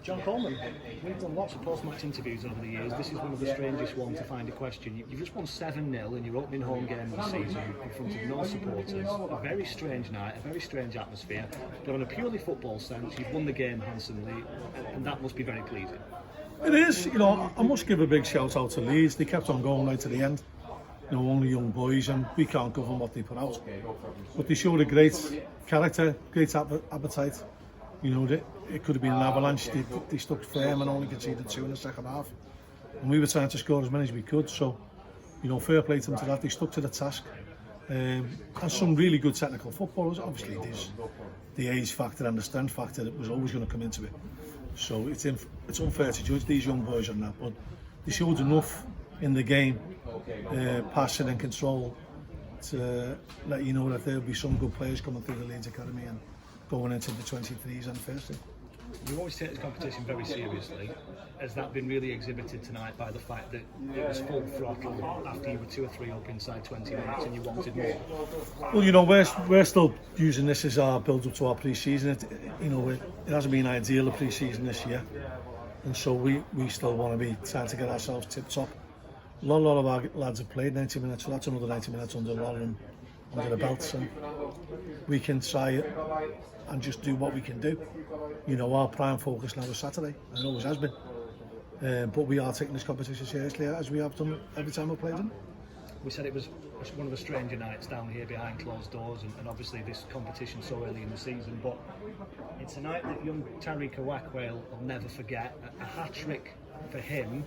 John Coleman, we've done lots of post-match interviews over the years. This is one of the strangest ones to find a question. You've just won 7-0 in your opening home game of the season in front of no supporters. A very strange night, a very strange atmosphere. But on a purely football sense, you've won the game handsomely, and that must be very pleasing. It is. I must give a big shout out to Leeds. They kept on going right to the end. Only young boys, and we can't govern what they put out. But they showed a great character, great appetite. It could have been an avalanche. They stuck firm and only conceded 2 in the second half. And we were trying to score as many as we could. So, fair play to them to that. They stuck to the task. And some really good technical footballers. Obviously, there's the age factor and the strength factor that was always going to come into it. So it's unfair to judge these young boys on that. But they showed enough in the game, passing and control, to let you know that there'll be some good players coming through the Leeds Academy and going into the 23s and first team. You always take this competition very seriously. Has that been really exhibited tonight by the fact that it was full throttle after you were 2 or 3 up inside 20 minutes and you wanted more? Well, we're still using this as our build-up to our pre-season. It hasn't been ideal, the pre-season this year, and so we still want to be trying to get ourselves tip-top. A lot of our lads have played 90 minutes, so that's another 90 minutes under a lot of them under the belts, and we can try it and just do what we can do. Our prime focus now is Saturday, and it always has been. But we are taking this competition seriously, as we have done every time we've played it. We said it was one of the stranger nights down here behind closed doors, and obviously this competition so early in the season, but it's a night that young Tariq Awakwe will never forget. A hat-trick for him.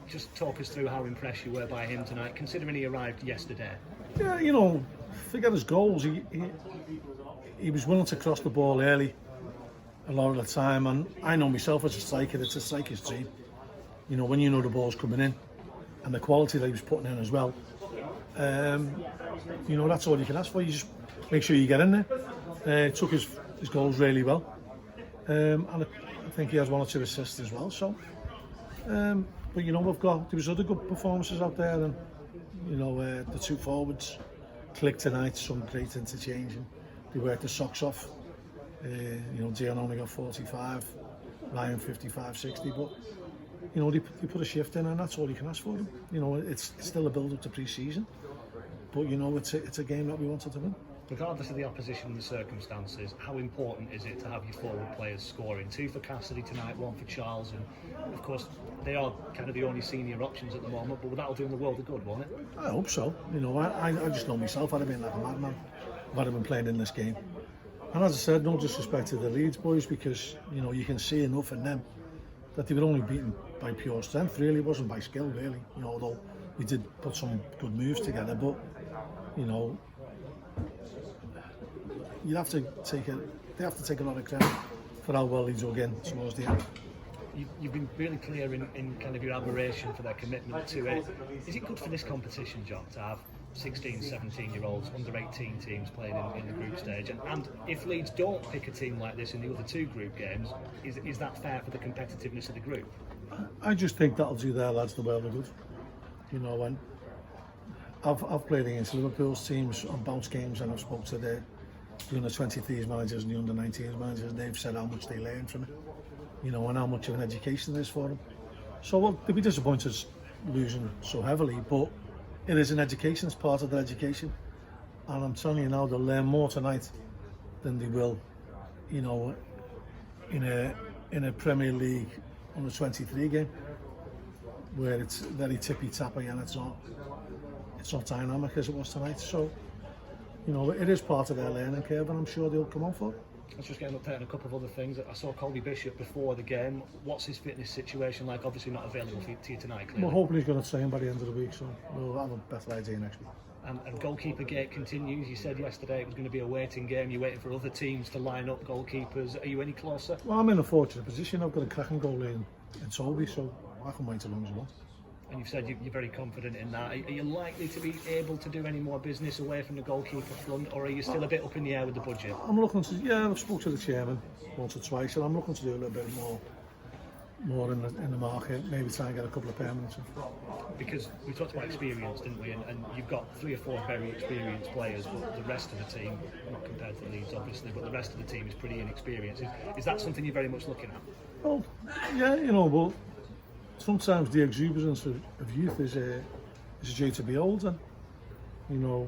Just talk us through how impressed you were by him tonight, considering he arrived yesterday. Yeah, forget his goals. He was willing to cross the ball early a lot of the time, and I know myself as a striker, it's a striker's dream. When the ball's coming in, and the quality that he was putting in as well. That's all you can ask for. You just make sure you get in there. Took his goals really well, and I think he has 1 or 2 assists as well. So, but there was other good performances out there, and the 2 forwards clicked tonight. Some great interchanging. They worked the socks off. Dion only got 45, Ryan 55, 60, but they put a shift in, and that's all you can ask for them. It's still a build-up to pre-season, but it's a game that we wanted to win. Regardless of the opposition and the circumstances, how important is it to have your forward players scoring? 2 for Cassidy tonight, 1 for Charles, and of course they are kind of the only senior options at the moment, but that'll do them the world of good, won't it? I hope so. I just know myself, I'd have been like a madman if I'd have been playing in this game. And as I said, no disrespect to the Leeds boys, because you can see enough in them that they were only beaten by pure strength. Really, it wasn't by skill, really. Although we did put some good moves together, but they have to take a lot of credit for how well they dug in towards the end. You've been really clear in kind of your admiration for their commitment to it. Is it good for this competition, John, to have 16, 17-year-olds, under-18 teams playing in the group stage? And if Leeds don't pick a team like this in the other 2 group games, is that fair for the competitiveness of the group? I just think that'll do their lads the world of good. And I've played against Liverpool's teams on bounce games, and I've spoke to the under-23s managers and the under-19s managers, and they've said how much they learn from it, and how much of an education it is for them. So they'll be disappointed losing so heavily, but it is an education, it's part of their education, and I'm telling you now, they'll learn more tonight than they will, in a Premier League under 23 game, where it's very tippy-tappy and it's not dynamic as it was tonight. So, it is part of their learning curve, and I'm sure they'll come on for it. Let's just get an update on a couple of other things. I saw Coley Bishop before the game. What's his fitness situation like? Obviously not available to you tonight, clearly. We're hoping he's going to train by the end of the week, so we'll have a better idea next week. And goalkeeper gate continues. You said yesterday it was going to be a waiting game. You're waiting for other teams to line up goalkeepers. Are you any closer? Well, I'm in a fortunate position. I've got a cracking goalie in Toby, so I can wait as long as I want. And you've said you're very confident in that. Are you likely to be able to do any more business away from the goalkeeper front, or are you still a bit up in the air with the budget? I'm looking to, I've spoken to the chairman once or twice, and I'm looking to do a little bit more more in the market, maybe try and get a couple of permanents. Because we talked about experience, didn't we? And you've got 3 or 4 very experienced players, but the rest of the team, not compared to Leeds obviously, but the rest of the team is pretty inexperienced. Is that something you're very much looking at? Well, yeah, you know, but sometimes the exuberance of youth is due to be old, and you know,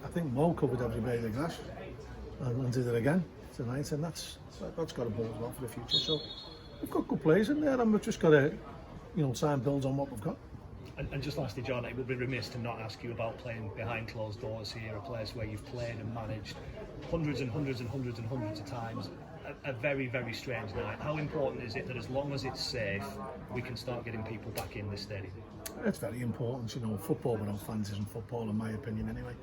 I think Mo covered every blade of grass and did it again tonight, and that's got to bode well for the future. So we've got good players in there, and we've just got to, you know, try and build on what we've got. And just lastly, John, it would be remiss to not ask you about playing behind closed doors here, a place where you've played and managed hundreds and hundreds and hundreds and hundreds of times. A very, very strange night. How important is it that as long as it's safe, we can start getting people back in this stadium? It's very important, you know. Football without fans isn't football, in my opinion, anyway.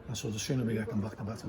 And so the sooner we get them back, the better.